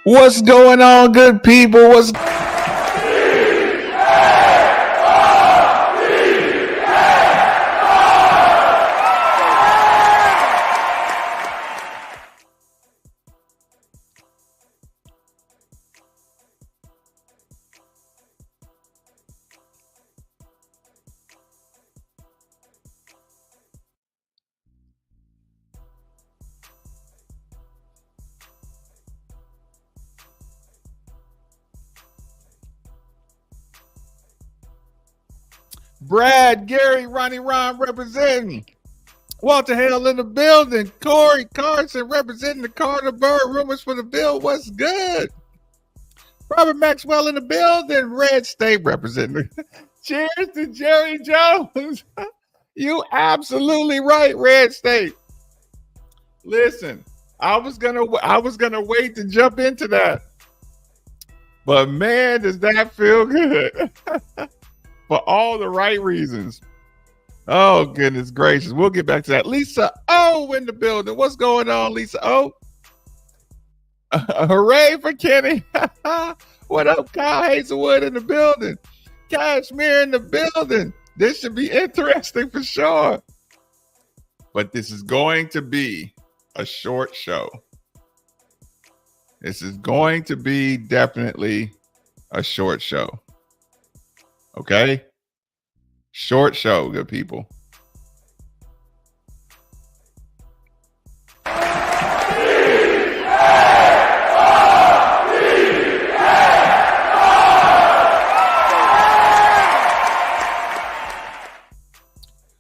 What's going on, good people? What's Brad, Gary, Ronnie Ron representing. Walter Hale in the building. Corey Carson representing the Carter Bird. Rumors for the Bill. What's good? Robert Maxwell in the building. Red State representing. Cheers to Jerry Jones. You absolutely right, Red State. Listen, I was gonna wait to jump into that, but man, does that feel good for all the right reasons. Oh, goodness gracious. We'll get back to that. Lisa O in the building. What's going on, Lisa O? Hooray for Kenny. What up, Kyle Hazelwood in the building? Cashmere in the building. This should be interesting for sure. But this is going to be a short show. This is going to be definitely a short show. Okay? Short show, good people.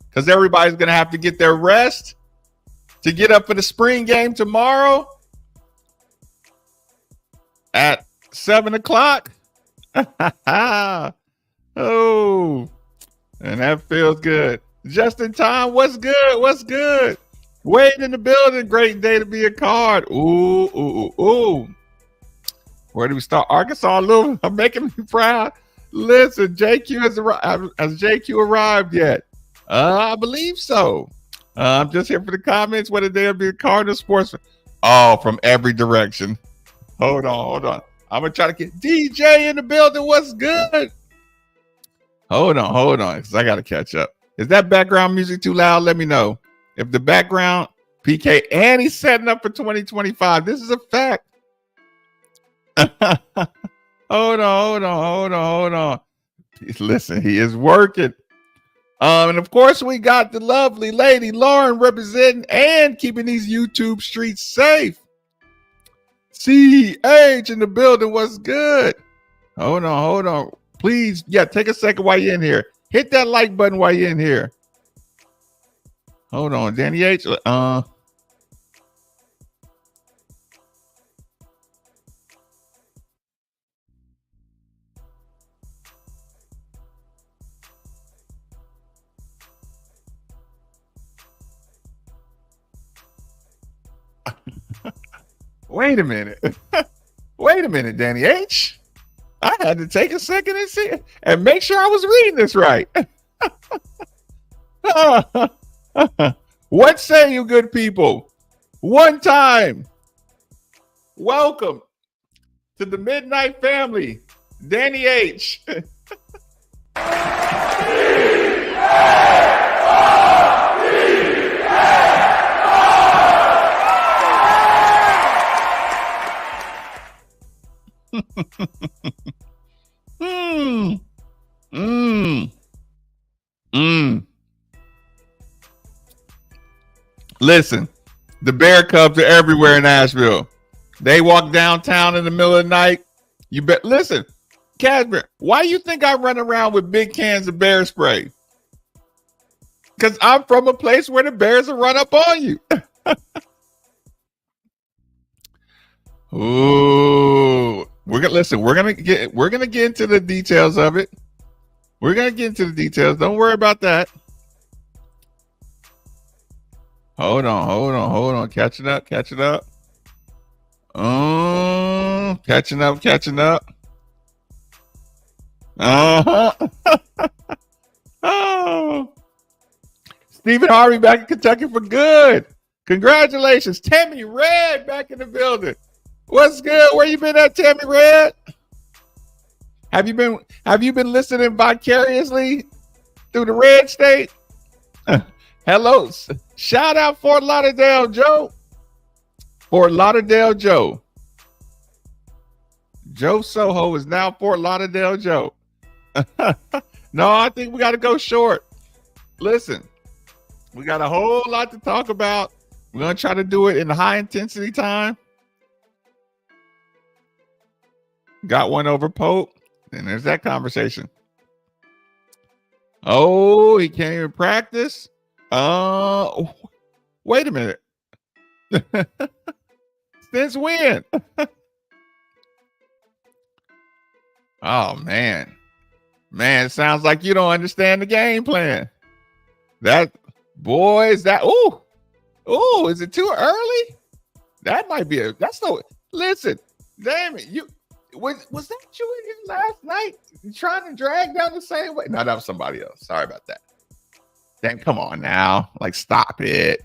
Because everybody's going to have to get their rest. to get up for the spring game tomorrow at 7 o'clock. Oh, and that feels good. Just in time. What's good? What's good? Wade in the building. Great day to be a card. Ooh, ooh, ooh, ooh. Where do we start? Arkansas, Louisville. I'm making me proud. Listen, JQ has arrived. Has JQ arrived yet? I believe so. I'm just here for the comments. Whether they'll be a Cardinal sportsman. Oh, from every direction. Hold on. I'm gonna try to get DJ in the building. What's good? Hold on, because I gotta catch up. Is that background music too loud? Let me know. If the background PK and he's setting up for 2025. This is a fact. Hold on. Listen, he is working. And of course, we got the lovely lady Lauren representing and keeping these YouTube streets safe. CH in the building. What's good? Hold on. Please, take a second while you're in here. Hit that like button while you're in here. Hold on, Danny H. Wait a minute. Wait a minute, Danny H. I had to take a second and see and make sure I was reading this right. What say you, good people? One time. Welcome to the Midnight Family, Danny H. Listen, the Bear Cubs are everywhere in Nashville. They walk downtown in the middle of the night. You bet. Listen, Casper, why you think I run around with big cans of bear spray? Because I'm from a place where the bears will run up on you. Ooh, we're gonna get into the details of it. We're gonna get into the details. Don't worry about that. Hold on. Catching up. Catching up. Oh. Stephen Harvey back in Kentucky for good. Congratulations. Tammy Red back in the building. What's good? Where you been at, Tammy Red? Have you been listening vicariously through the Red State? Hello. Shout out Fort Lauderdale Joe. Fort Lauderdale Joe. Joe Soho is now Fort Lauderdale Joe. No, I think we got to go short. Listen, we got a whole lot to talk about. We're going to try to do it in high intensity time. Got one over Pope. And there's that conversation. Oh, he can't even practice. Wait a minute. Since when? Oh, man. Man, it sounds like you don't understand the game plan. That, boy, is that, is it too early? That might be listen, damn it, was that you in here last night trying to drag down the same way? No, that was somebody else. Sorry about that. Damn, come on now. Like, stop it.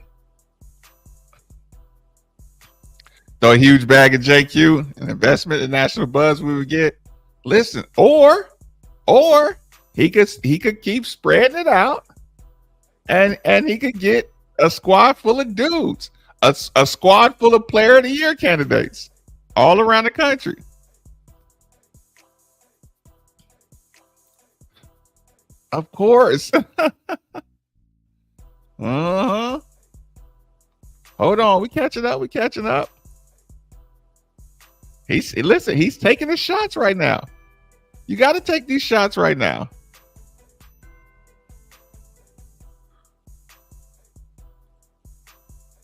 Throw a huge bag of JQ, an investment in national buzz we would get. Listen, or he could keep spreading it out and he could get a squad full of dudes, a squad full of player of the year candidates all around the country. Of course. Hold on, we catching up. He's taking his shots right now. You got to take these shots right now.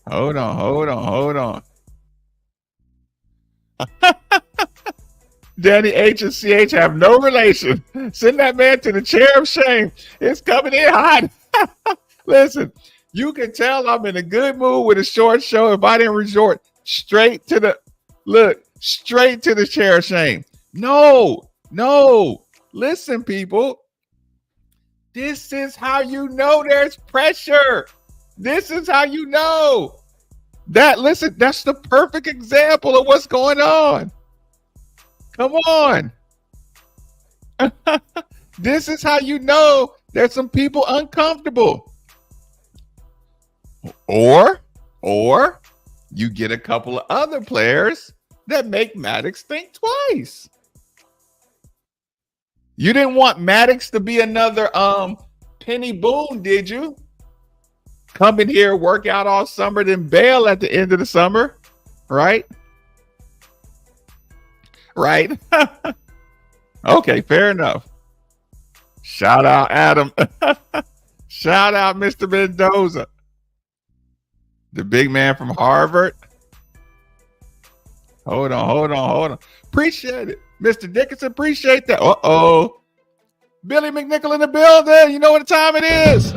Hold on, hold on, hold on. Danny H and CH have no relation. Send that man to the chair of shame. It's coming in hot. Listen, you can tell I'm in a good mood with a short show if I didn't resort straight to the chair of shame. No. Listen, people. This is how you know there's pressure. This is how you know. That's the perfect example of what's going on. Come on. This is how you know there's some people uncomfortable. Or you get a couple of other players that make Maddox think twice. You didn't want Maddox to be another Penny Boone, did you? Come in here, work out all summer, then bail at the end of the summer, right? Right? Okay, fair enough. Shout out Adam. Shout out Mr. Mendoza. The big man from Harvard. Hold on. Appreciate it. Mr. Dickinson, appreciate that. Uh-oh. Billy McNichol in the building. You know what time it is.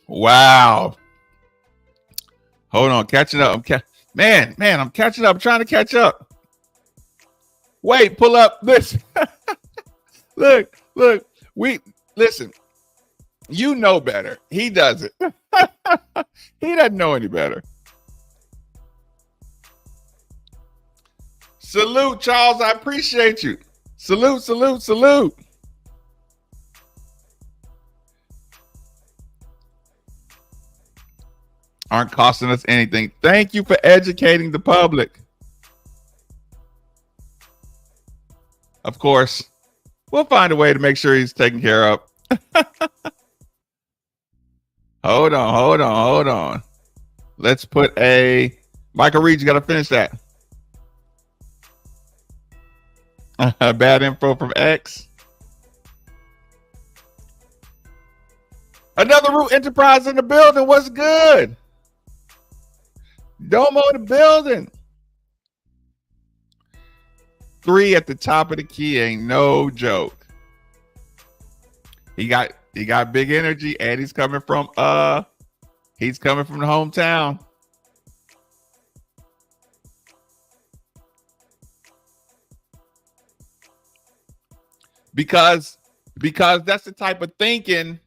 Wow. Hold on, catching up. I'm catching up. I'm trying to catch up. Wait, pull up this. look. Listen. You know better. He doesn't. He doesn't know any better. Salute, Charles. I appreciate you. Salute. Aren't costing us anything. Thank you for educating the public. Of course, we'll find a way to make sure he's taken care of. Hold on. Let's put a Michael Reed. You got to finish that. Bad info from X. Another Root Enterprise in the building. What's good? Domo in the building. 3 at the top of the key ain't no joke. He got big energy, and he's coming from the hometown. Because that's the type of thinking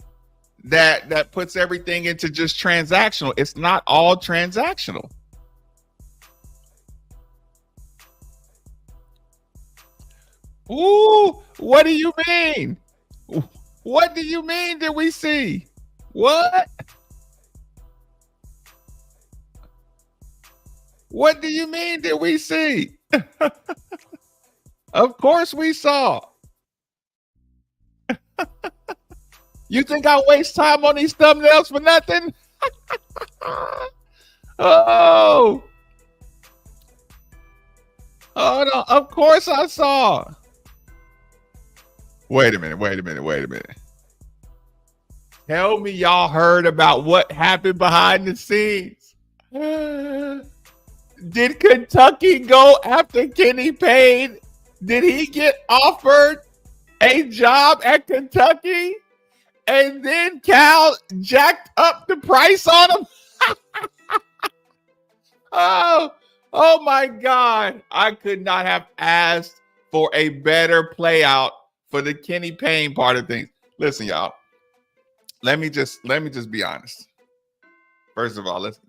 that puts everything into just transactional. It's not all transactional. Ooh, what do you mean? What do you mean did we see? What? What do you mean did we see? Of course we saw. You think I waste time on these thumbnails for nothing? Oh. Hold on. Of course I saw. Wait a minute. Tell me y'all heard about what happened behind the scenes. Did Kentucky go after Kenny Payne? Did he get offered a job at Kentucky? And then Cal jacked up the price on him? Oh my God. I could not have asked for a better play out for the Kenny Payne part of things. Listen, y'all. Let me just be honest. First of all, let's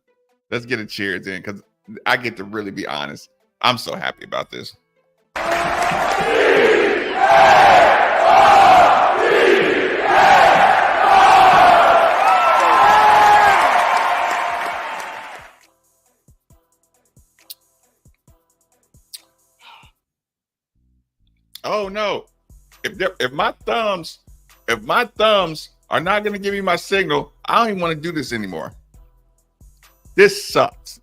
get a cheers in because I get to really be honest. I'm so happy about this. Oh no. If if my thumbs are not going to give me my signal, I don't even want to do this anymore. This sucks.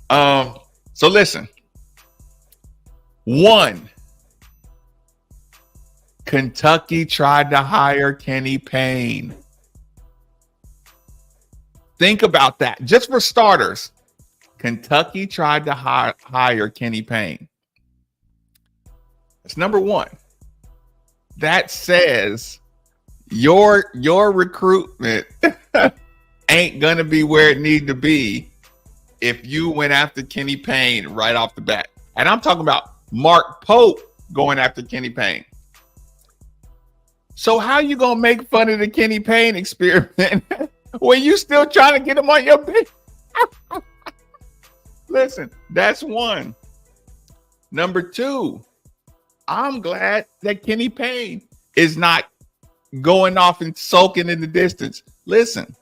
So listen. 1, Kentucky tried to hire Kenny Payne. Think about that. Just for starters, Kentucky tried to hire Kenny Payne. That's number 1. That says your recruitment ain't gonna be where it need to be if you went after Kenny Payne right off the bat. And I'm talking about Mark Pope going after Kenny Payne. So how you gonna make fun of the Kenny Payne experiment when you still trying to get him on your bench? Listen, that's 1. Number 2, I'm glad that Kenny Payne is not going off and sulking in the distance. Listen,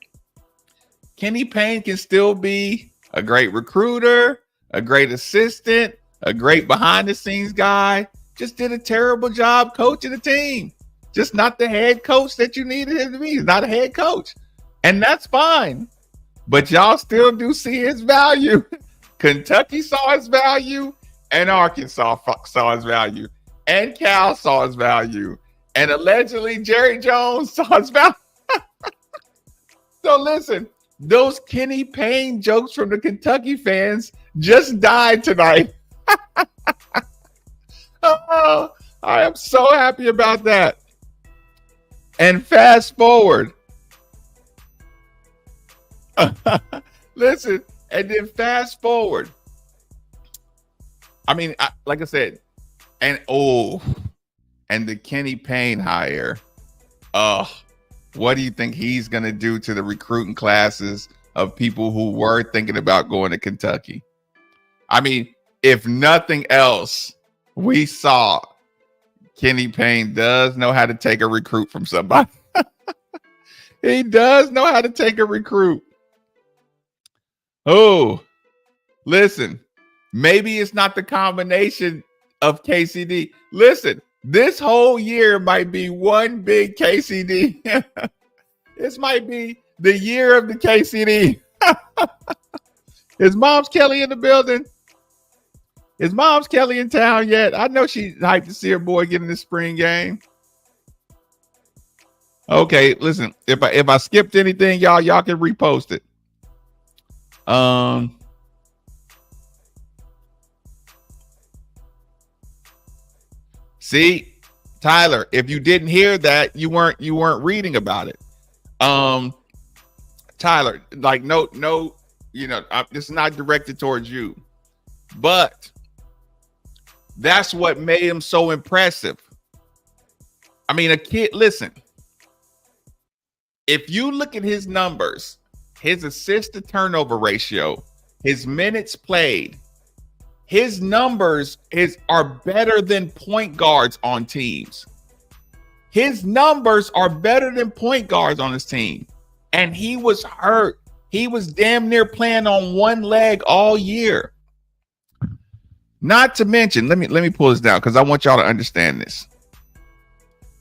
Kenny Payne can still be a great recruiter, a great assistant, a great behind the scenes guy. Just did a terrible job coaching the team. Just not the head coach that you needed him to be. He's not a head coach. And that's fine. But y'all still do see his value. Kentucky saw his value, and Arkansas saw his value, and Cal saw his value, and allegedly Jerry Jones saw his value. So listen, those Kenny Payne jokes from the Kentucky fans just died tonight. Oh, I am so happy about that. And fast forward. Listen, and then fast forward. I mean, like I said, and the Kenny Payne hire. What do you think he's going to do to the recruiting classes of people who were thinking about going to Kentucky? I mean, if nothing else, we saw Kenny Payne does know how to take a recruit from somebody. He does know how to take a recruit. Oh, listen, maybe it's not the combination of KCD. Listen, this whole year might be one big KCD. This might be the year of the KCD. Is Mom's Kelly in the building? Is Mom's Kelly in town yet? I know she's hyped to see her boy get in the spring game. Okay, listen, if I skipped anything, y'all can repost it. See, Tyler, if you didn't hear that, you weren't reading about it. Tyler, like no, this is not directed towards you, but that's what made him so impressive. I mean, a kid, listen, if you look at his numbers, his assist to turnover ratio, his minutes played, his numbers are better than point guards on teams. His numbers are better than point guards on his team. And he was hurt. He was damn near playing on one leg all year. Not to mention, let me pull this down because I want y'all to understand this.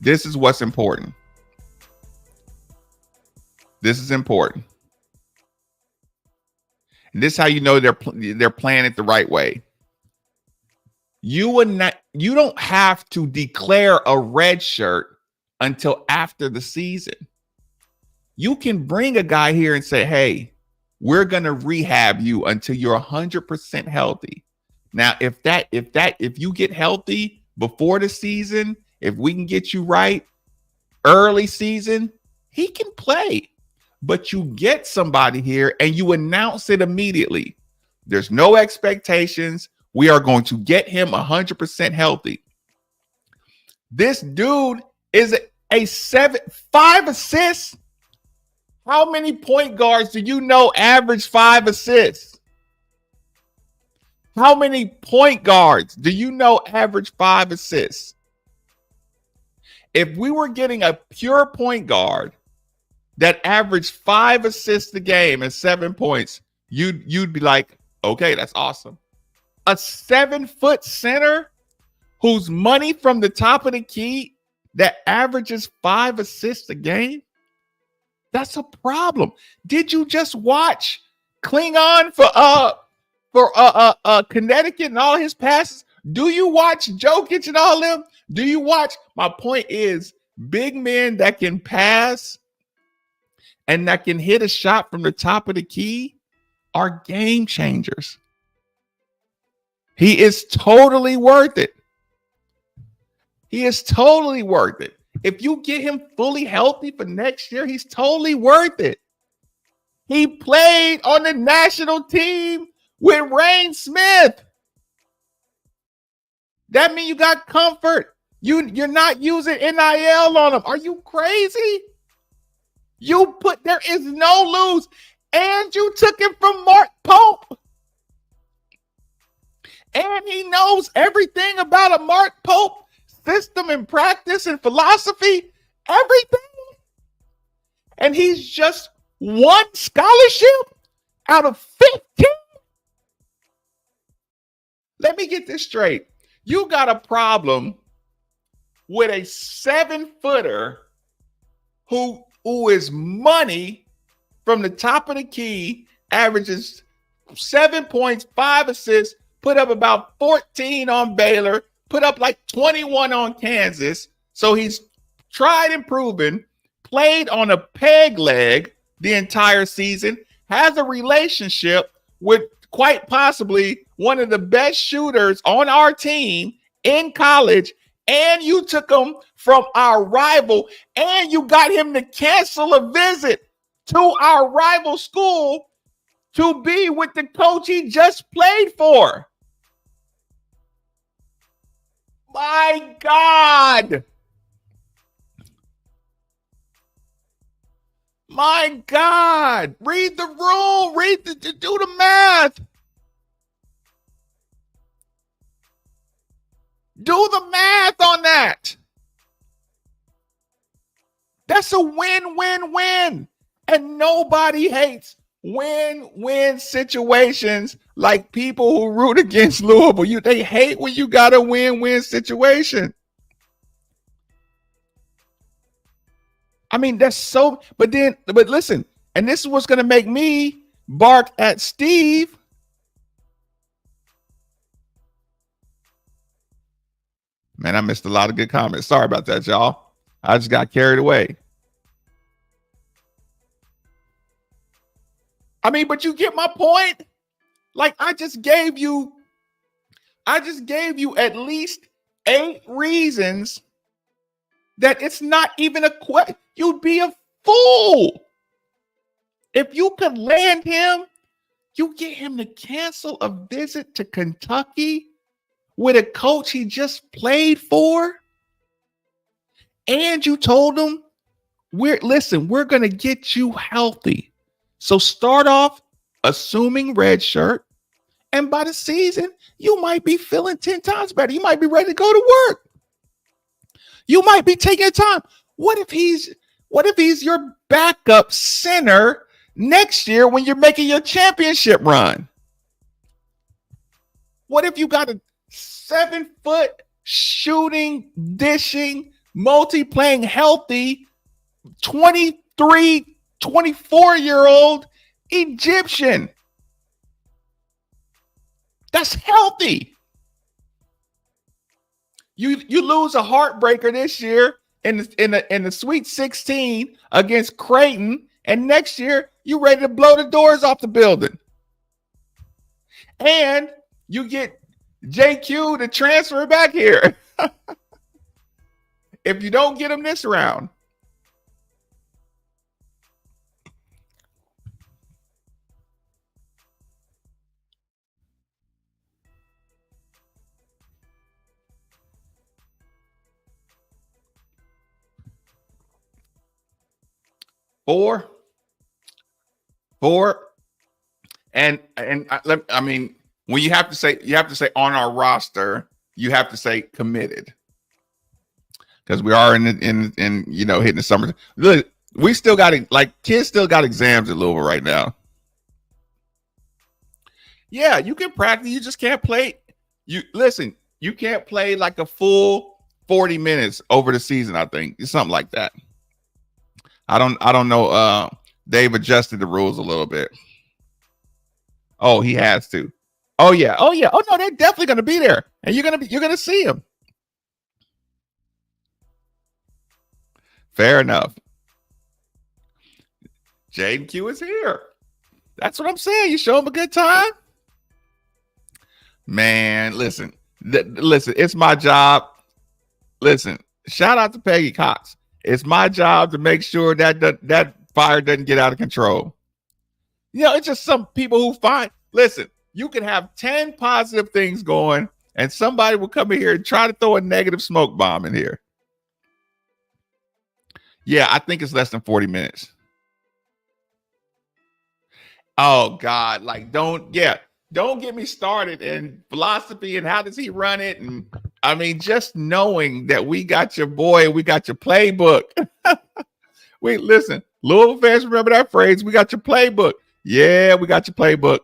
This is what's important. This is important. And this is how you know they're playing it the right way. You don't have to declare a red shirt until after the season. You can bring a guy here and say, hey, we're going to rehab you until you're 100% healthy. Now, if you get healthy before the season, if we can get you right early season, he can play. But you get somebody here and you announce it immediately. There's no expectations. We are going to get him 100% healthy. This dude is a 5 assists. How many point guards do you know average 5 assists? How many point guards do you know average 5 assists? If we were getting a pure point guard that averaged 5 assists a game and 7 points, you'd be like, okay, that's awesome. A 7-foot center whose money from the top of the key that averages 5 assists a game, that's a problem. Did you just watch Klingon for Connecticut and all his passes? Do you watch Jokic and all them? Do you watch? My point is, big men that can pass and that can hit a shot from the top of the key are game changers. He is totally worth it. He is totally worth it. If you get him fully healthy for next year, he's totally worth it. He played on the national team with Rain Smith. That means you got comfort. You're not using NIL on him. Are you crazy? There is no lose. And you took him from Mark Pope. And he knows everything about a Mark Pope system and practice and philosophy, everything. And he's just one scholarship out of 15. Let me get this straight. You got a problem with a 7-footer who is money from the top of the key, averages 7 points, 5 assists, put up about 14 on Baylor, put up like 21 on Kansas. So he's tried and proven, played on a peg leg the entire season, has a relationship with quite possibly one of the best shooters on our team in college, and you took him from our rival, and you got him to cancel a visit to our rival school to be with the coach he just played for. My God. My God. Read the rule. Do the math. Do the math on that. That's a win-win-win. And nobody hates win-win situations like people who root against Louisville. They hate when you got a win-win situation. I mean, that's so, but listen, and this is what's going to make me bark at Steve. Man, I missed a lot of good comments. Sorry about that, y'all. I just got carried away. I mean, but you get my point. Like, I just gave you at least 8 reasons that it's not even a question. You'd be a fool. If you could land him, you get him to cancel a visit to Kentucky with a coach he just played for. And you told him, we're going to get you healthy. So start off assuming red shirt, and by the season, you might be feeling 10 times better. You might be ready to go to work. You might be taking time. What if he's your backup center next year when you're making your championship run? What if you got a 7-foot shooting, dishing, multi-playing healthy 23, 24-year-old Egyptian that's healthy? You lose a heartbreaker this year in the Sweet 16 against Creighton, and next year you ready to blow the doors off the building. And you get JQ to transfer back here. If you don't get him this round. Four. And I mean, when you have to say on our roster, you have to say committed. Because we are in hitting the summer. Look, we still got kids still got exams at Louisville right now. Yeah, you can practice, you just can't play. You can't play like a full 40 minutes over the season, I think. It's something like that. I don't know. They've adjusted the rules a little bit. Oh, he has to. Oh yeah. Oh yeah. Oh no, they're definitely gonna be there. And you're gonna see him. Fair enough. Jaden Q is here. That's what I'm saying. You show him a good time. Man, listen, it's my job. Listen, shout out to Peggy Cox. It's my job to make sure that fire doesn't get out of control. You know, it's just some people who listen, you can have 10 positive things going and somebody will come in here and try to throw a negative smoke bomb in here. Yeah, I think it's less than 40 minutes. Oh God, like don't get me started in philosophy and how does he run it? And I mean, just knowing that we got your boy, we got your playbook. Wait, listen, Louisville fans, remember that phrase? We got your playbook. Yeah, we got your playbook.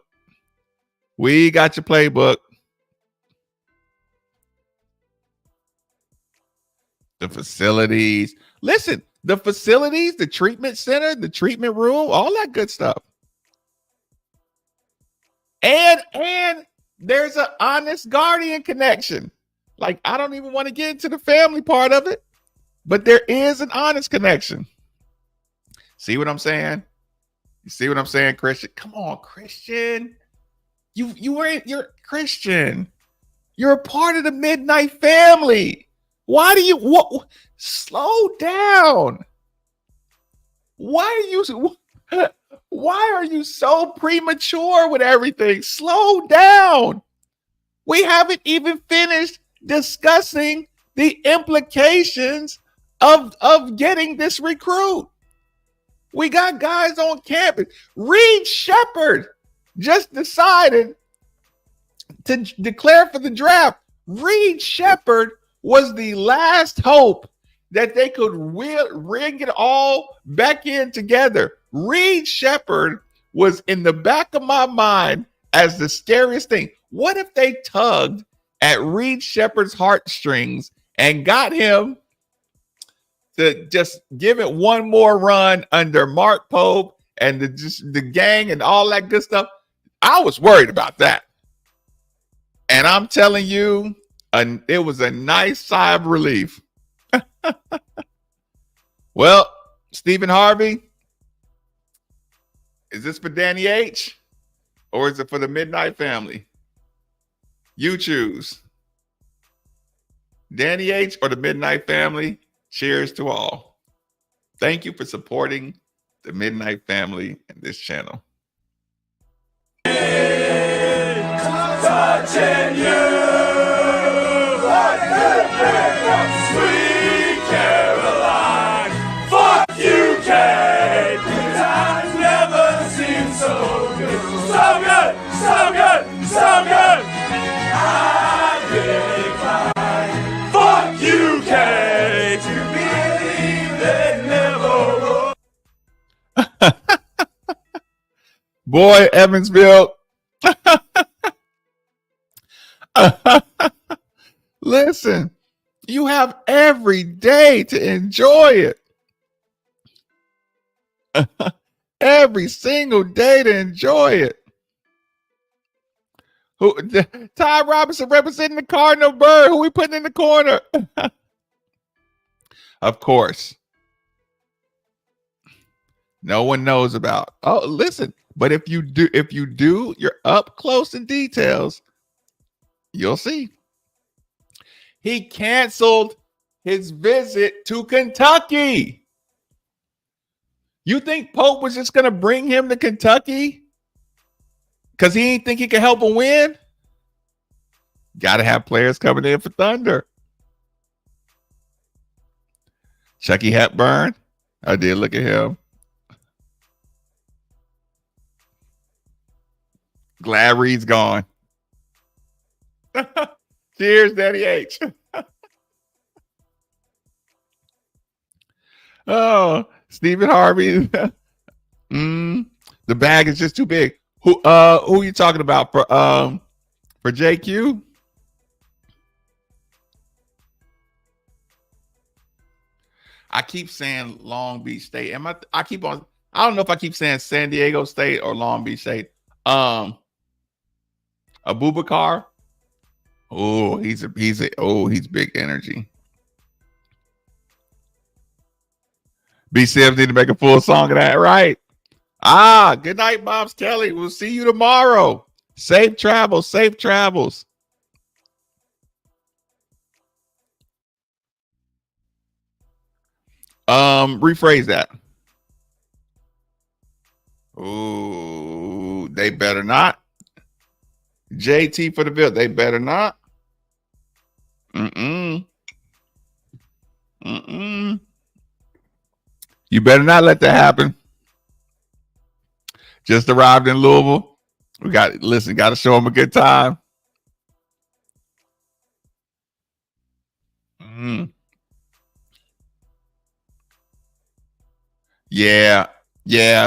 We got your playbook. The facilities. Listen, the facilities, the treatment center, the treatment room, all that good stuff. And there's an honest guardian connection. Like, I don't even want to get into the family part of it, but there is an honest connection. See what I'm saying? You see what I'm saying, Christian? Come on, Christian. You're Christian. You're a part of the Midnight family. Why do you slow down? Why are you so premature with everything? Slow down. We haven't even finished discussing the implications of getting this recruit. We got guys on campus. Reed Shepherd just decided to declare for the draft. Reed Shepherd was the last hope that they could ring it all back in together. Reed Shepherd was in the back of my mind as the scariest thing. What if they tugged at Reed Shepherd's heartstrings and got him to just give it one more run under Mark Pope and the gang and all that good stuff? I was worried about that. And I'm telling you, it was a nice sigh of relief. Well, Stephen Harvey, is this for Danny H or is it for the Midnight family? You choose. Danny H or the Midnight family? Cheers to all. Thank you for supporting the Midnight family and this channel. Touching you. Sweet Caroline. Fuck you, Kate. Times never seem so good. So good, so good, so good. I really climb. Fuck you, Kate. To believe they never will. Boy, Evansville. Listen, you have every day to enjoy it. Every single day to enjoy it. Ty Robinson representing the Cardinal Bird. Who we putting in the corner? Of course. No one knows about. Oh, listen. But if you do, you're up close in details. You'll see. He canceled his visit to Kentucky. You think Pope was just going to bring him to Kentucky because he didn't think he could help him win? Got to have players coming in for Thunder. Chucky Hepburn. I did look at him. Glad Reed's gone. Cheers, Daddy H. Oh, Stephen Harvey. The bag is just too big. Who are you talking about for JQ? I keep saying Long Beach State. I keep on. I don't know if I keep saying San Diego State or Long Beach State. Abubakar. Oh, he's big energy. B Sims need to make a full song of that, right? Good night, Bob's Kelly. We'll see you tomorrow. Safe travels, safe travels. Rephrase that. Ooh, they better not. JT for the bill. They better not. Mm-mm. Mm-mm. You better not let that happen. Just arrived in Louisville. Got to show them a good time. Mm. Yeah.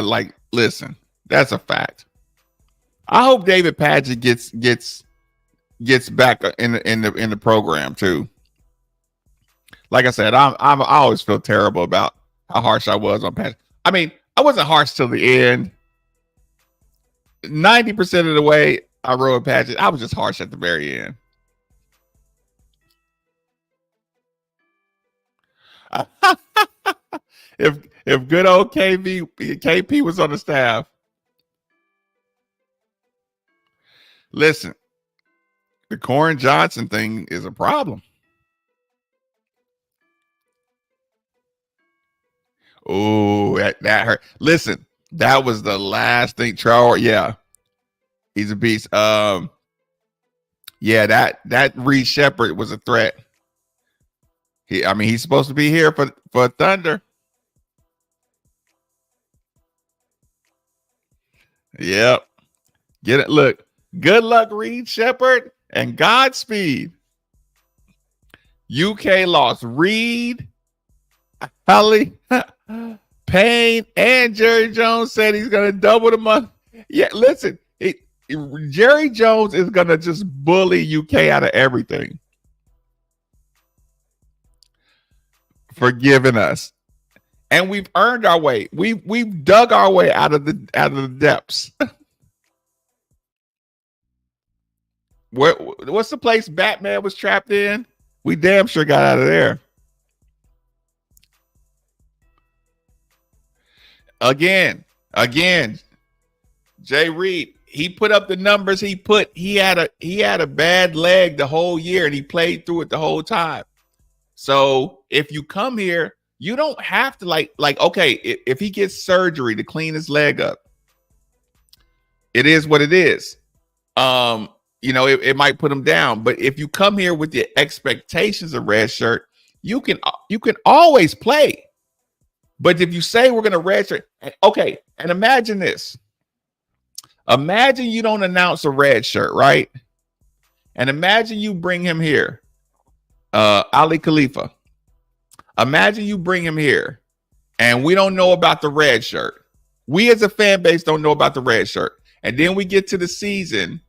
Like, listen, that's a fact. I hope David Padgett gets back in the program too. Like I said, I always feel terrible about how harsh I was on Padgett. I mean, I wasn't harsh till the end. 90% of the way I wrote Padgett, I was just harsh at the very end. if good old KP was on the staff, listen, the Corin Johnson thing is a problem. Oh, that hurt. Listen, that was the last thing. Trower, yeah, he's a beast. Yeah, that Reed Shepard was a threat. He's supposed to be here for Thunder. Yep. Get it. Look, good luck, Reed Shepard, and Godspeed. UK lost Reed, Holly, Payne, and Jerry Jones said he's going to double the money. Yeah, listen, Jerry Jones is going to just bully UK out of everything. Forgiving us. And we've earned our way. We've dug our way out of the depths. What's the place Batman was trapped in? We damn sure got out of there. Again, Jay Reed, he put up the numbers he had a bad leg the whole year and he played through it the whole time. So if you come here, you don't have to like okay, if he gets surgery to clean his leg up, it is what it is. It might put him down, but if you come here with the expectations of red shirt, you can always play. But if you say we're going to red shirt, okay, and imagine this. Imagine you don't announce a red shirt, right? And imagine you bring him here, Ali Khalifa. Imagine you bring him here, and we don't know about the red shirt. We as a fan base don't know about the red shirt. And then we get to the season,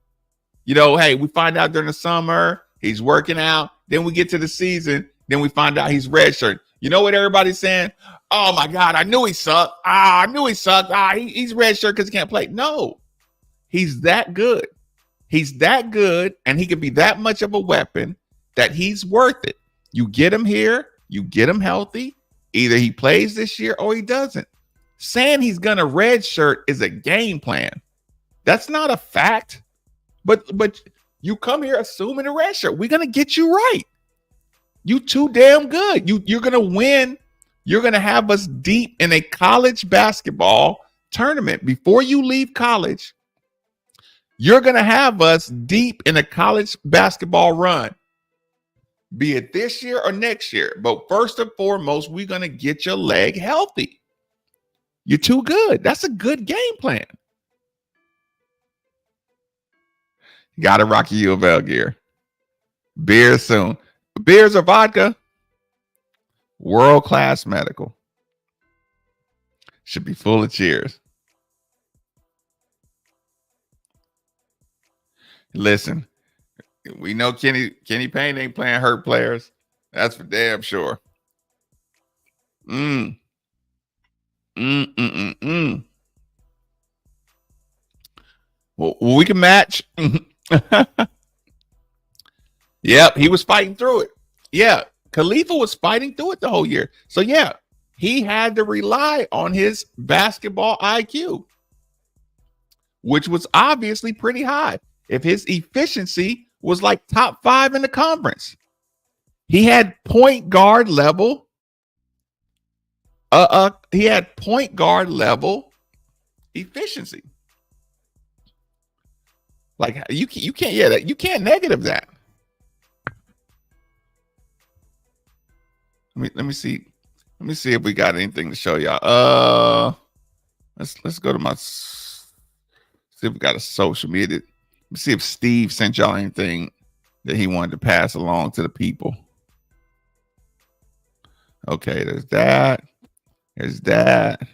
hey, we find out during the summer, he's working out. Then we get to the season, then we find out he's red shirt. You know what everybody's saying? Oh my God, I knew he sucked. I knew he sucked. He's red shirt because he can't play. No, he's that good. He's that good, and he can be that much of a weapon that he's worth it. You get him here, you get him healthy. Either he plays this year or he doesn't. Saying he's gonna red shirt is a game plan. That's not a fact. But you come here assuming a red shirt. We're gonna get you right. You too damn good. You're gonna win. You're gonna have us deep in a college basketball tournament before you leave college. You're gonna have us deep in a college basketball run, be it this year or next year. But first and foremost, we're gonna get your leg healthy. You're too good. That's a good game plan. Got to rock your U of L gear. Beer soon. Beers or vodka? World class medical. Should be full of cheers. Listen, we know Kenny Payne ain't playing hurt players. That's for damn sure. Mm. Mm, mm, mm, mm. Well, we can match. Yep, he was fighting through it. Yeah, Khalifa was fighting through it the whole year. So yeah, he had to rely on his basketball IQ, which was obviously pretty high. If his efficiency was like top 5 in the conference, he had point guard level. He had point guard level efficiency. Like you can't, yeah, you can't negative that. Let me see. Let me see if we got anything to show y'all. Let's go to my, see if we got a social media. Let's see if Steve sent y'all anything that he wanted to pass along to the people. Okay, there's that. There's that.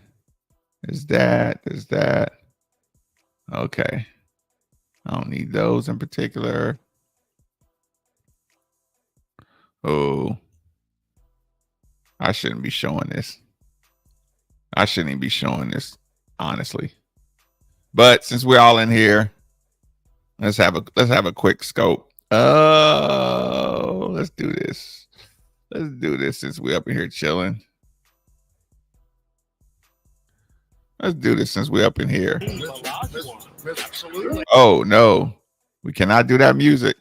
There's that. There's that. Okay. I don't need those in particular. Oh, I shouldn't be showing this. I shouldn't even be showing this, honestly. But since we're all in here, let's have a quick scope. Oh, let's do this. Let's do this since we're up in here chilling. Let's do this since we're up in here. Oh no, we cannot do that music.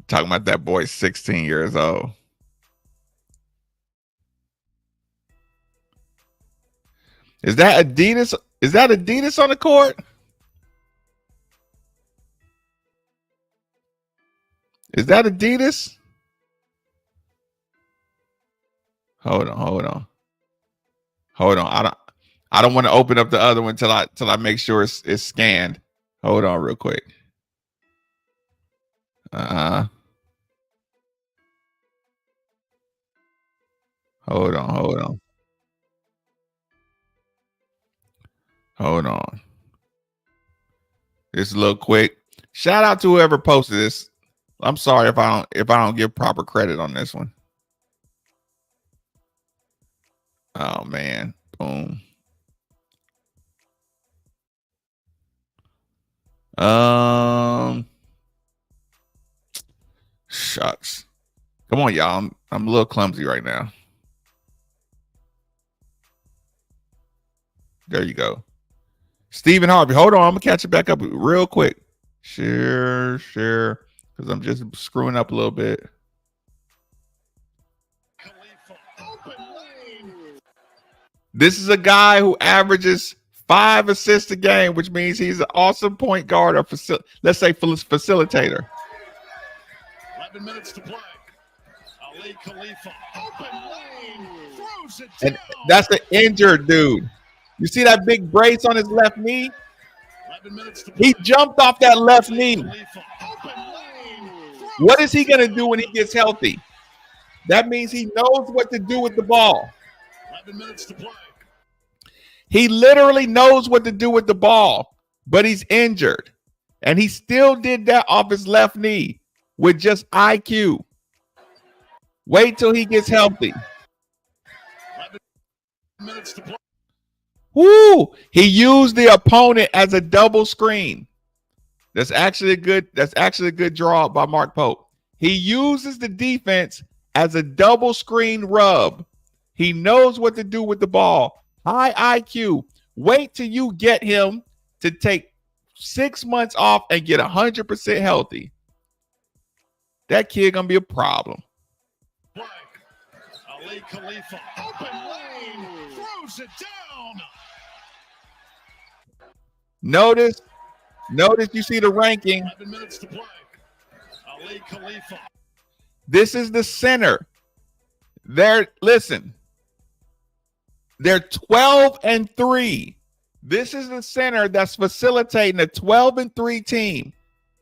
Talking about that boy 16 years old. Is that Adidas? Is that Adidas on the court? Is that Adidas? Hold on. I don't want to open up the other one till I make sure it's scanned. Hold on real quick. Hold on. It's a little quick. Shout out to whoever posted this. I'm sorry if I don't give proper credit on this one. Oh man. Boom. Shucks. Come on, y'all. I'm a little clumsy right now. There you go. Stephen Harvey. Hold on. I'm gonna catch it back up real quick. Share, because I'm just screwing up a little bit. This is a guy who averages 5 assists a game, which means he's an awesome point guard or let's say facilitator. 11 minutes to play. Khalifa, and that's an injured dude. You see that big brace on his left knee? He jumped off that left knee. What is he going to do when he gets healthy? That means he knows what to do with the ball. 11 minutes to play. He literally knows what to do with the ball, but he's injured. And he still did that off his left knee with just IQ. Wait till he gets healthy. 11 minutes to play. Woo! He used the opponent as a double screen. That's actually a good draw by Mark Pope. He uses the defense as a double screen rub. He knows what to do with the ball. High IQ. Wait till you get him to take 6 months off and get 100% healthy. That kid gonna be a problem. Khalifa, open lane, throws it down. Notice you see the ranking. 11 minutes to play. Khalifa. This is the center. They're 12-3. This is the center that's facilitating a 12-3 team.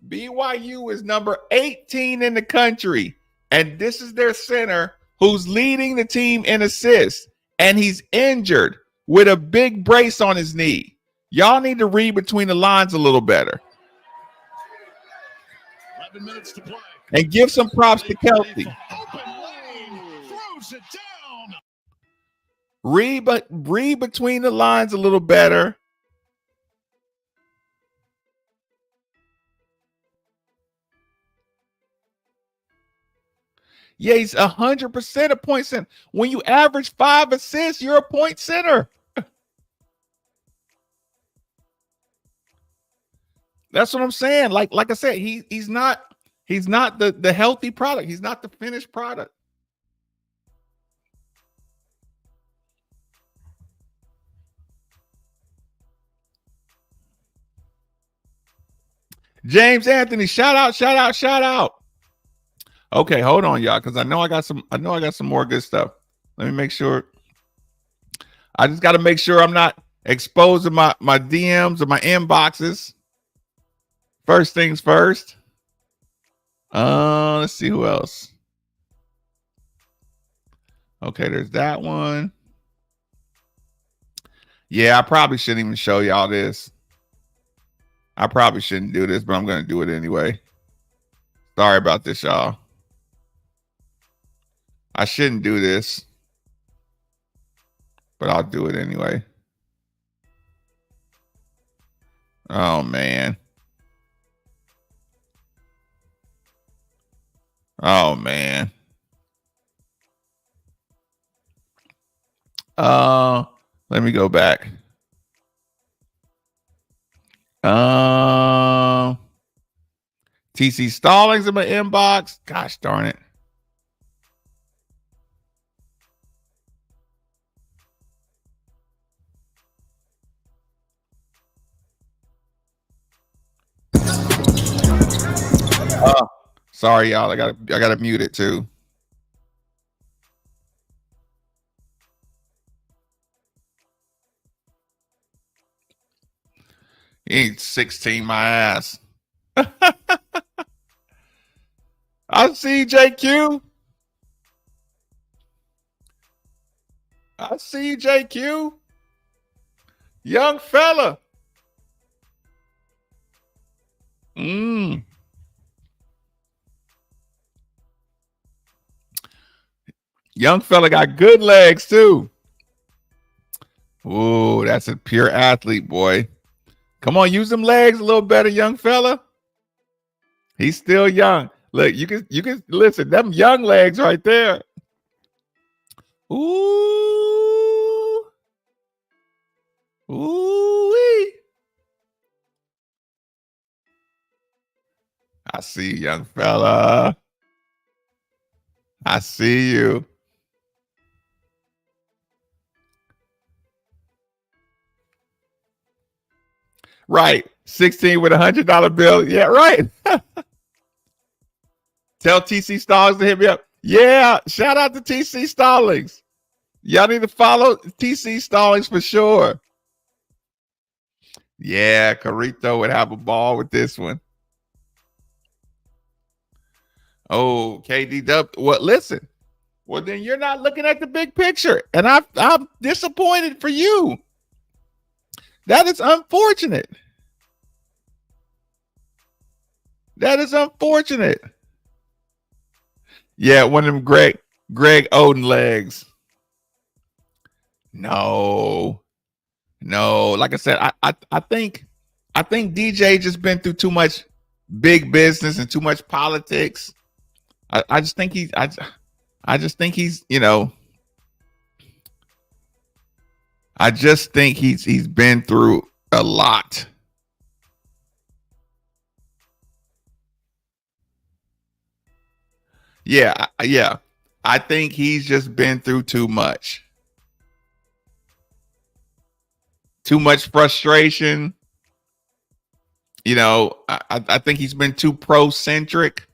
BYU is number 18 in the country, And this is their center who's leading the team in assists, and he's injured with a big brace on his knee. Y'all need to read between the lines a little better. 11 minutes to play. And give some props to Kelsey. Read between the lines a little better. Yeah, he's 100% a point center. When you average 5 assists, you're a point center. That's what I'm saying. Like I said, he's not the healthy product. He's not the finished product. James Anthony, shout out. Okay, hold on, y'all, because I know I got some more good stuff. Let me make sure. I just got to make sure I'm not exposing my DMs or my inboxes. First things first. Let's see who else. Okay, there's that one. Yeah, I probably shouldn't even show y'all this. I probably shouldn't do this, but I'm going to do it anyway. Sorry about this, y'all. I shouldn't do this, but I'll do it anyway. Oh, man. Oh, man. Let me go back. TC Stallings in my inbox. Gosh darn it. Sorry, y'all. I gotta mute it too. He ain't 16 my ass. I see JQ. I see JQ. Young fella. Young fella got good legs too. Ooh, that's a pure athlete, boy. Come on, use them legs a little better, young fella. He's still young. Look, you can listen, them young legs right there. Ooh. Ooh-wee. I see you, young fella. I see you. Right. 16 with $100 bill. Yeah, right. Tell TC Stallings to hit me up. Yeah, shout out to TC Stallings. Y'all need to follow TC Stallings for sure. Yeah, Carrito would have a ball with this one. Oh, KD Dub. Well, listen. Well, then you're not looking at the big picture. And I'm disappointed for you. That is unfortunate. That is unfortunate. Yeah, one of them Greg Oden legs. No. Like I said, I think DJ just been through too much big business and too much politics. I just think he's I just think he's, I just think he's been through a lot. Yeah. I think he's just been through too much. Too much frustration. I think he's been too pro-centric.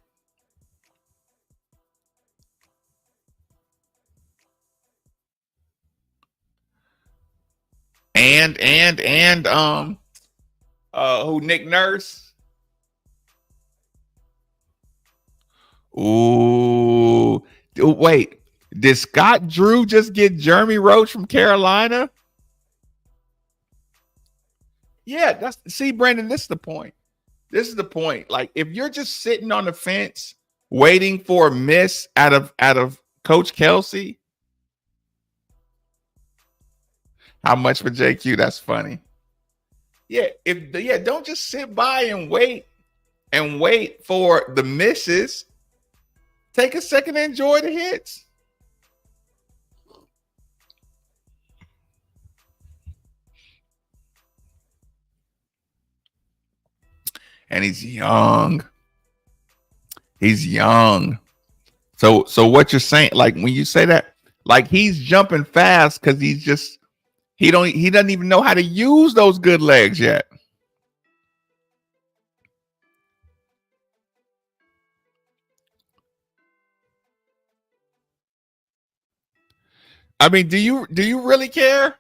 And who, Nick Nurse? Ooh. Ooh. Wait. Did Scott Drew just get Jeremy Roach from Carolina? Yeah, see, Brandon, this is the point. This is the point. Like, if you're just sitting on the fence waiting for a miss out of Coach Kelsey, how much for JQ? That's funny. Yeah, don't just sit by and wait for the misses. Take a second to enjoy the hits. And he's young. He's young. So what you're saying, like when you say that, like he's jumping fast because he doesn't even know how to use those good legs yet. I mean, do you really care?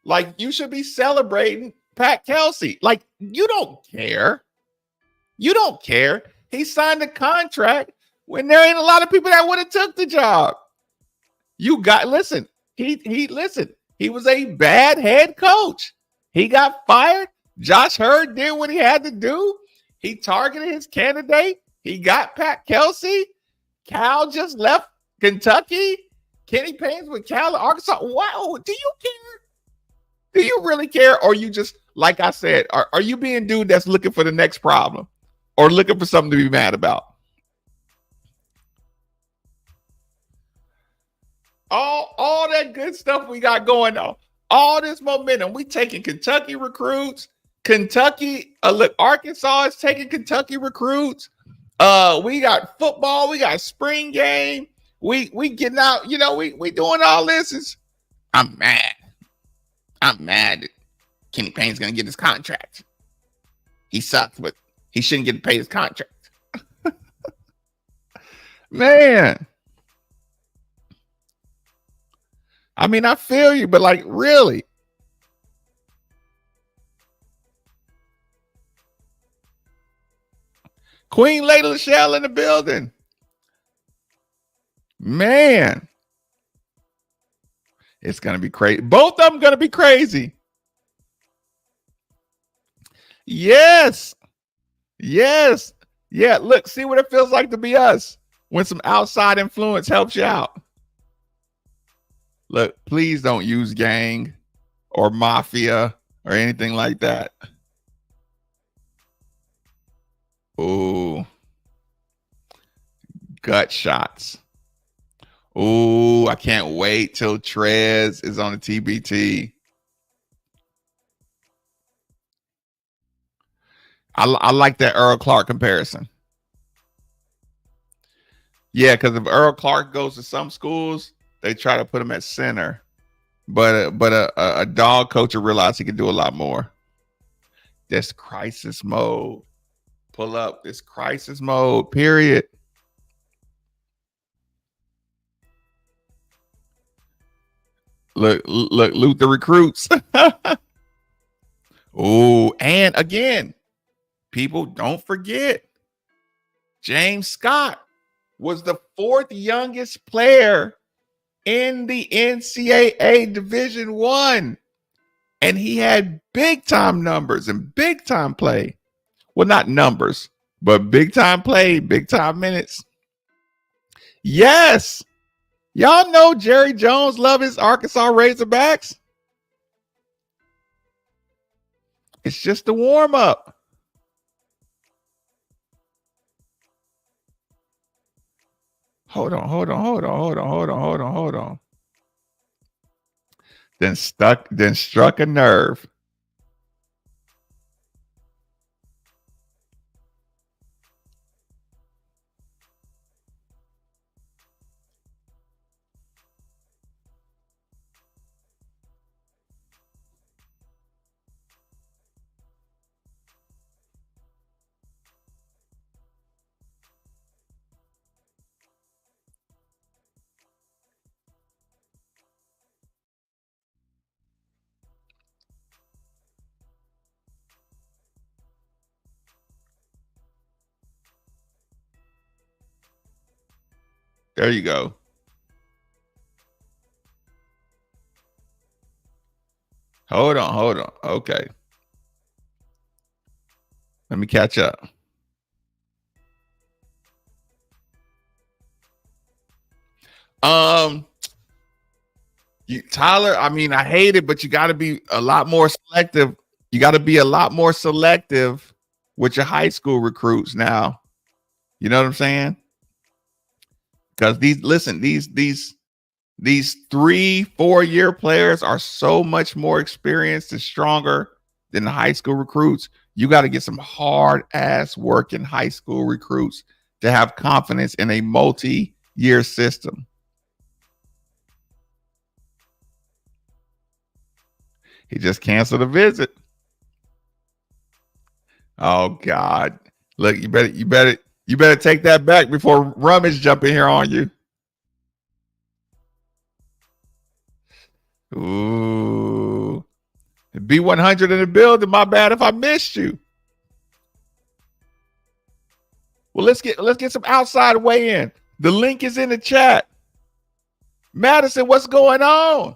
Like, you should be celebrating Pat Kelsey. Like, you don't care. You don't care. He signed a contract when there ain't a lot of people that would have took the job. You got listen. He listen. He was a bad head coach. He got fired. Josh Hurd did what he had to do. He targeted his candidate. He got Pat Kelsey. Cal just left Kentucky. Kenny Payne's with Cal, Arkansas. Wow, do you care? Do you really care? Or you just, like I said, are you being dude that's looking for the next problem or looking for something to be mad about? All that good stuff we got going on, all this momentum. We taking Kentucky recruits. Kentucky, look, Arkansas is taking Kentucky recruits. We got football. We got spring game. We getting out. You know, we doing all this. I'm mad. I'm mad that Kenny Payne's going to get his contract. He sucks, but he shouldn't get paid his contract. Man. I mean, I feel you, but like, really? Queen Lady Lachelle in the building. Man. It's going to be crazy. Both of them going to be crazy. Yes. Yes. Yeah, look, see what it feels like to be us when some outside influence helps you out. Look, please don't use gang or mafia or anything like that. Ooh. Gut shots. Ooh, I can't wait till Trez is on the TBT. I like that Earl Clark comparison. Yeah, because if Earl Clark goes to some schools, they try to put him at center. But a dog coach will realize he can do a lot more. This crisis mode. Pull up this crisis mode, period. Loot the recruits. Oh, and again, people don't forget, James Scott was the fourth youngest player in the NCAA Division I. And he had big time numbers and big time play. Well, not numbers, but big time play, big time minutes. Yes. Y'all know Jerry Jones love his Arkansas Razorbacks. It's just a warm up. Hold on. Then struck a nerve. There you go. Hold on. Okay. Let me catch up. Tyler, I mean, I hate it, but you got to be a lot more selective. You got to be a lot more selective with your high school recruits now. You know what I'm saying? Because these 3-4 year players are so much more experienced and stronger than the high school recruits. You got to get some hard ass work in high school recruits to have confidence in a multi-year system. He just canceled a visit. Oh God. Look, you better take that back before Rummage jump in here on you. Ooh. B100 in the building. My bad if I missed you. Well, let's get some outside weigh in. The link is in the chat. Madison, what's going on?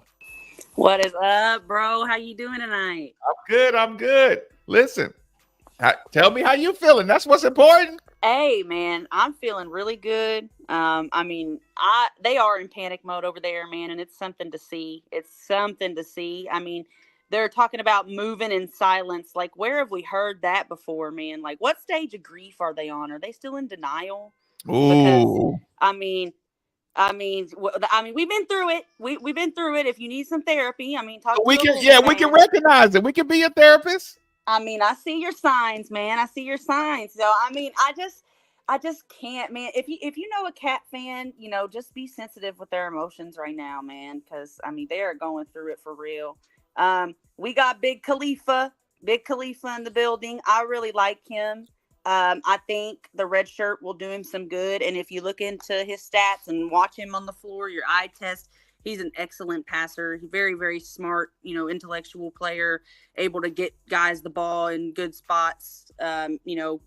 What is up, bro? How you doing tonight? I'm good. Listen, tell me how you feeling. That's what's important. Hey, man, I'm feeling really good. I mean, they are in panic mode over there, man, and it's something to see. I mean, they're talking about moving in silence. Like, where have we heard that before, man? Like, what stage of grief are they on? Are they still in denial? Ooh. Because, I mean, we've been through it. We've been through it. If you need some therapy, I mean, we can recognize it. We can be a therapist. I mean, I see your signs, man. I see your signs. So, I mean, I just can't, man. If you know a Cat fan, you know, just be sensitive with their emotions right now, man. Because I mean, they are going through it for real. We got Big Khalifa in the building. I really like him. I think the red shirt will do him some good. And if you look into his stats and watch him on the floor, your eye test, he's an excellent passer. Very, very smart, you know, intellectual player, able to get guys the ball in good spots. You know,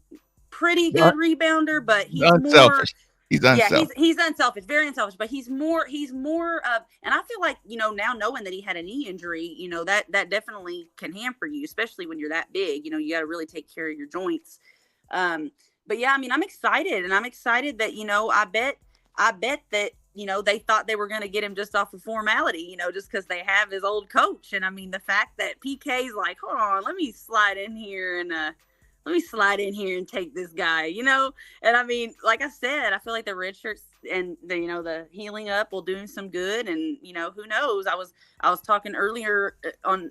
pretty good rebounder, but he's unselfish. He's unselfish, very unselfish, but he's more and I feel like, you know, now knowing that he had a knee injury, you know, that definitely can hamper you, especially when you're that big. You know, you got to really take care of your joints. But yeah, I mean, I'm excited that, you know, I bet that, you know, they thought they were going to get him just off of formality, you know, just because they have his old coach. And I mean, the fact that PK's like, hold on, let me slide in here and take this guy, you know? And I mean, like I said, I feel like the red shirts and the, you know, the healing up will do him some good. And, you know, who knows? I was talking earlier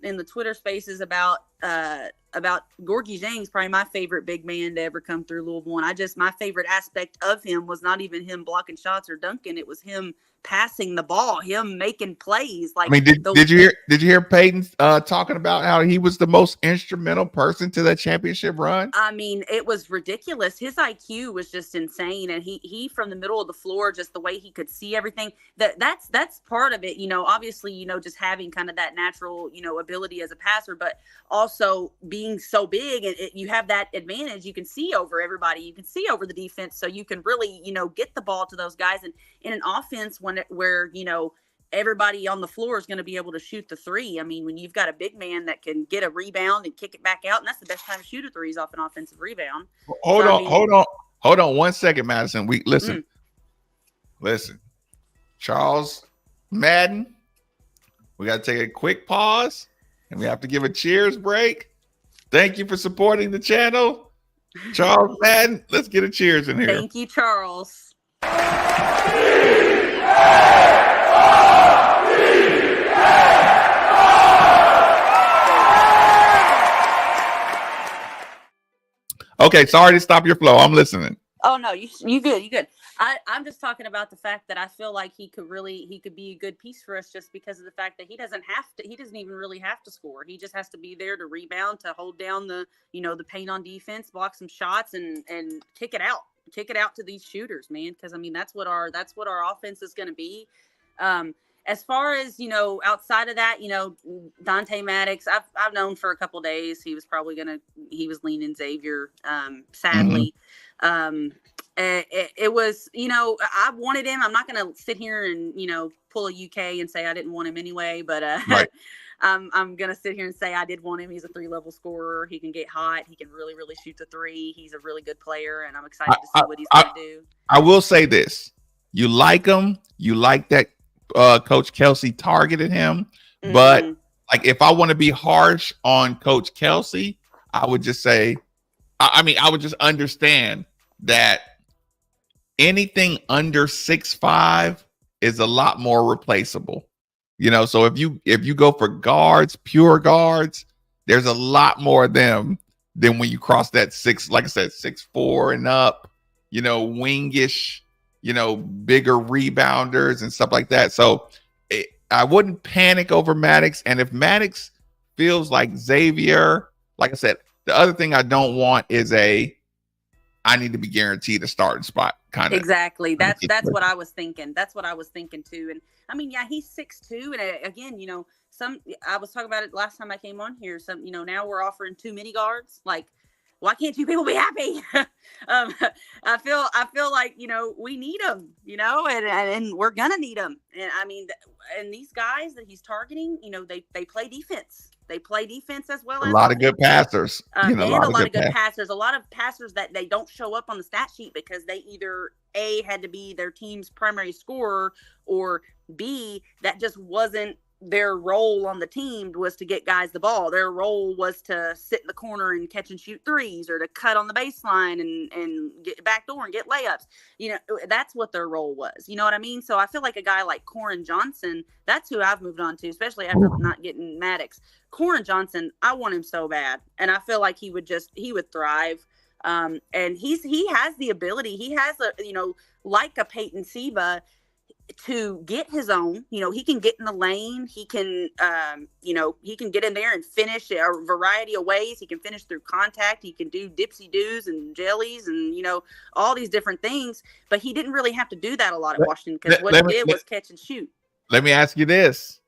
in the Twitter spaces about Gorgie Jang's probably my favorite big man to ever come through Louisville. And my favorite aspect of him was not even him blocking shots or dunking. It was him passing the ball, him making plays. Like, I mean, did you hear Payne talking about how he was the most instrumental person to that championship run? I mean, it was ridiculous. His IQ was just insane, and he from the middle of the floor, just the way he could see everything. That's part of it, you know. Obviously, you know, just having kind of that natural, you know, ability as a passer, but also being so big, and you have that advantage. You can see over everybody, you can see over the defense, so you can really, you know, get the ball to those guys. And in an offense where, you know, everybody on the floor is going to be able to shoot the three. I mean, when you've got a big man that can get a rebound and kick it back out, and that's the best time to shoot a three is off an offensive rebound. Hold on 1 second, Madison. Listen. Charles Madden, we got to take a quick pause and we have to give a cheers break. Thank you for supporting the channel. Charles Madden, let's get a cheers in here. Thank you, Charles. Okay, sorry to stop your flow. I'm listening. Oh no, you good. I'm just talking about the fact that I feel like he could be a good piece for us just because of the fact that he doesn't even really have to score. He just has to be there to rebound, to hold down the, you know, the paint on defense, block some shots and kick it out to these shooters, man. Because I mean, that's what our offense is going to be. As far as, you know, outside of that, you know, Dante Maddox, I've known for a couple of days he was leaning Xavier, sadly. it was, I wanted him. I'm not going to sit here and, pull a UK and say I didn't want him anyway, but Right. I'm going to sit here and say I did want him. He's a 3-level scorer. He can get hot. He can really, really shoot the three. He's a really good player, and I'm excited to see what he's going to do. I will say this. You like him. You like that Coach Kelsey targeted him. Mm-hmm. But like, if I want to be harsh on Coach Kelsey, I would just say, I would just understand that anything under 6'5" is a lot more replaceable. So if you go for guards, pure guards, there's a lot more of them than when you cross that 6, like I said, 6'4" and up, wingish, bigger rebounders and stuff like that. So I wouldn't panic over Maddox. And if Maddox feels like Xavier, like I said, the other thing I don't want is I need to be guaranteed a starting spot kind of. Exactly. That's what I was thinking. That's what I was thinking too. And I mean, yeah, he's 6'2", and again, I was talking about it last time I came on here. Now we're offering 2 mini guards. Like, why can't you people be happy? I feel like, we need them, and we're gonna need them. And I mean, and these guys that he's targeting, they play defense. They play defense as well as a lot of good passers. And a lot of good passers. A lot of passers that they don't show up on the stat sheet because they either A, had to be their team's primary scorer, or B, that just wasn't their role on the team, was to get guys the ball. Their role was to sit in the corner and catch and shoot threes, or to cut on the baseline and get backdoor and get layups. That's what their role was. You know what I mean? So I feel like a guy like Koren Johnson, that's who I've moved on to, especially after not getting Maddox. Koren Johnson, I want him so bad. And I feel like he would thrive. And he has the ability. He has like a Peyton Siva, to get his own. He can get in the lane. He can, he can get in there and finish a variety of ways. He can finish through contact. He can do dipsy doos and jellies and, all these different things. But he didn't really have to do that a lot at Washington, because what he did was catch and shoot. Let me ask you this.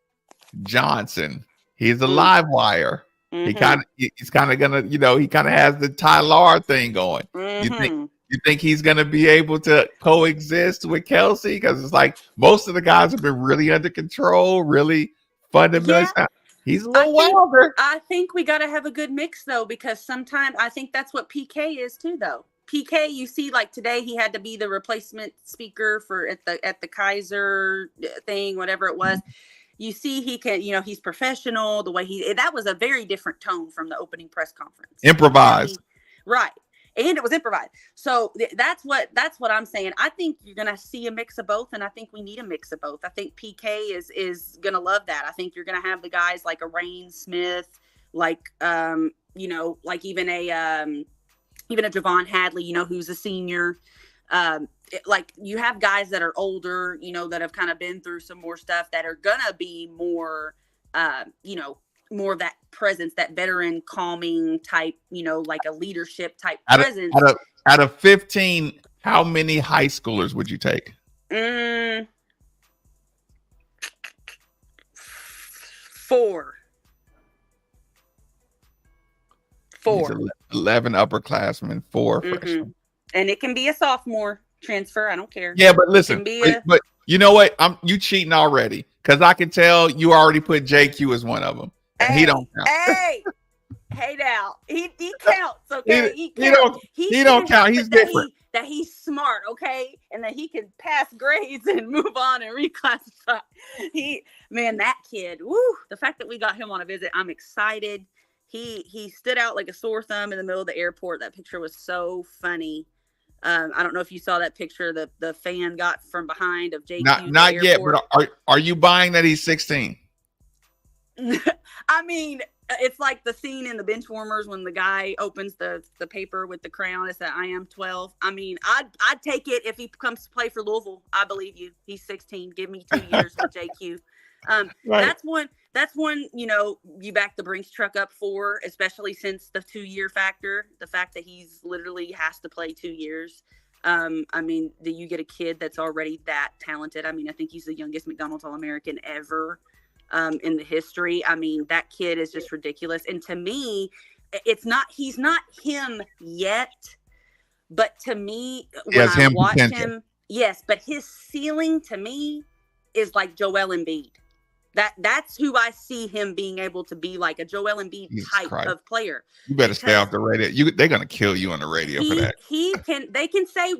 Johnson, he's a live wire. Mm-hmm. He's kind of gonna, he kind of has the Tyler thing going. Mm-hmm. You think he's going to be able to coexist with Kelsey? Because it's like most of the guys have been really under control, really fundamental. Yeah. He's a little wilder. I think we got to have a good mix, though, because sometimes I think that's what PK is, too, though. PK, you see, like today, he had to be the replacement speaker for at the Kaiser thing, whatever it was. You see, he can, he's professional. The way that was a very different tone from the opening press conference. Improvised. Right. And it was improvised. So that's what I'm saying. I think you're going to see a mix of both, and I think we need a mix of both. I think PK is going to love that. I think you're going to have the guys like a Rain Smith, like like even a Javon Hadley, who's a senior. Like you have guys that are older, that have kind of been through some more stuff, that are going to be more, more of that presence, that veteran calming type, like a leadership type presence. Out of 15, how many high schoolers would you take? 4. 11 upperclassmen, 4 freshmen. And it can be a sophomore transfer. I don't care. Yeah, but listen, but you know what? You cheating already, because I can tell you already put JQ as one of them. Hey, he don't count. Hey now. He counts, okay? He don't count. He's different. That he's smart, okay? And that he can pass grades and move on and reclassify. That kid, the fact that we got him on a visit, I'm excited. He stood out like a sore thumb in the middle of the airport. That picture was so funny. I don't know if you saw that picture the fan got from behind of JQ. Not yet, but are you buying that he's 16? I mean, it's like the scene in the Benchwarmers when the guy opens the paper with the crayon. It said, "I am 12." I mean, I'd take it if he comes to play for Louisville. I believe you. He's 16. Give me 2 years with JQ. Right. That's one, you back the Brinks truck up for, especially since the 2-year factor, the fact that he's literally has to play 2 years. I mean, do you get a kid that's already that talented? I mean, I think he's the youngest McDonald's All-American ever. In the history. I mean, that kid is just ridiculous. And to me, he's not him yet, But to me, He when has I him watch potential. him, yes, but his ceiling to me is like Joel Embiid. That's who I see him being able to be, like a Joel Embiid Jesus type Christ. of player. You better stay Because off the radio. They're gonna kill you on the radio for that. he can they can say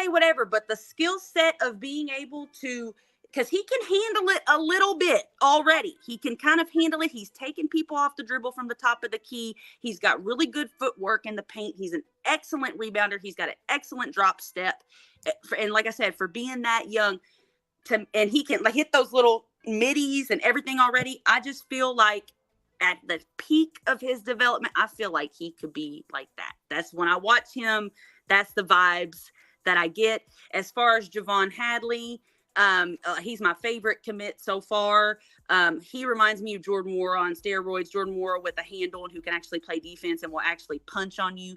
whatever, but the skill set of being able to, because he can handle it a little bit already. He can kind of handle it. He's taking people off the dribble from the top of the key. He's got really good footwork in the paint. He's an excellent rebounder. He's got an excellent drop step. And like I said, for being that young, and he can like hit those little middies and everything already. I just feel like at the peak of his development, I feel like he could be like that. That's when I watch him. That's the vibes that I get. As far as Javon Hadley, he's my favorite commit so far. He reminds me of Jordan Moore on steroids. Jordan Moore with a handle and who can actually play defense and will actually punch on you.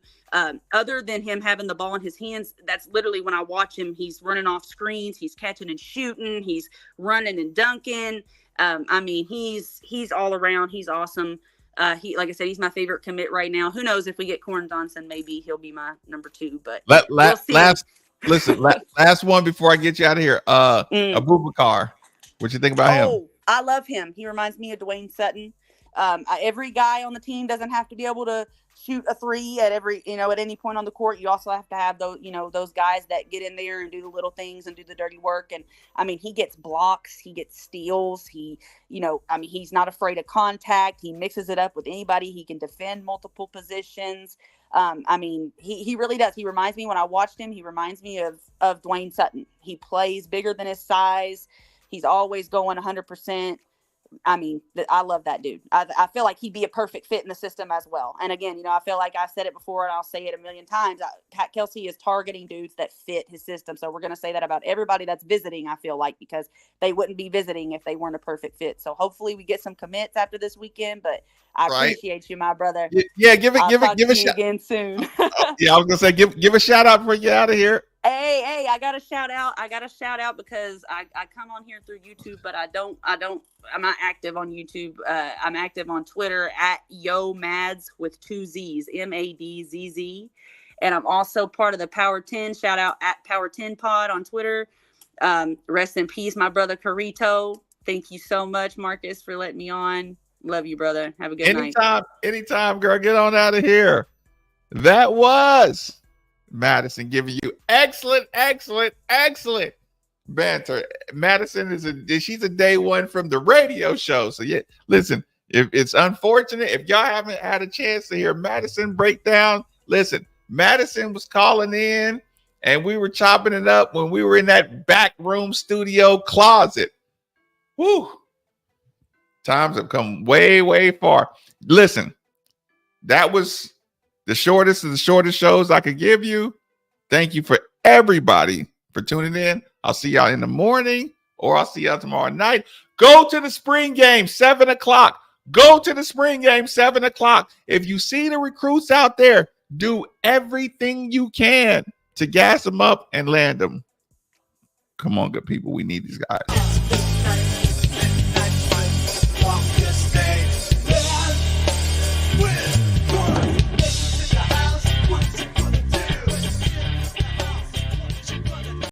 Other than him having the ball in his hands, that's literally when I watch him. He's running off screens. He's catching and shooting. He's running and dunking. I mean, he's all around. He's awesome. Like I said, he's my favorite commit right now. Who knows if we get Corn Johnson, maybe he'll be my number 2. But we'll see. Last one before I get you out of here. Abubakar, what you think about him? Oh, I love him. He reminds me of Dwayne Sutton. Every guy on the team doesn't have to be able to shoot a 3 at at any point on the court. You also have to have those guys that get in there and do the little things and do the dirty work. And I mean, he gets blocks, he gets steals. He's not afraid of contact. He mixes it up with anybody. He can defend multiple positions. He really does. He reminds me, when I watched him, he reminds me of Dwayne Sutton. He plays bigger than his size. He's always going 100%. I mean, I love that dude. I feel like he'd be a perfect fit in the system as well. And again, I feel like I said it before and I'll say it a million times. Pat Kelsey is targeting dudes that fit his system. So we're going to say that about everybody that's visiting, I feel like, because they wouldn't be visiting if they weren't a perfect fit. So hopefully we get some commits after this weekend, but I appreciate you, my brother. Yeah, give a shout again soon. Yeah, I was going to say, give a shout out before you get out of here. Hey, I got to shout out because I come on here through YouTube, but I'm not active on YouTube. I'm active on Twitter at YoMads with 2 Z's, MADZZ. And I'm also part of the Power 10. Shout out at Power 10 Pod on Twitter. Rest in peace, my brother Carito. Thank you so much, Marcus, for letting me on. Love you, brother. Have a good night. Anytime, girl. Get on out of here. That was Madison giving you excellent banter. Madison she's a day one from the radio show. So yeah, listen, if it's unfortunate, if y'all haven't had a chance to hear Madison break down, listen, Madison was calling in and we were chopping it up when we were in that back room studio closet. Woo! Times have come way, way far. Listen, that was the shortest of the shortest shows I could give you. Thank you for everybody for tuning in. I'll see y'all in the morning or I'll see y'all tomorrow night. Go to the spring game, 7 o'clock. Go to the spring game, 7 o'clock. If you see the recruits out there, do everything you can to gas them up and land them. Come on, good people. We need these guys.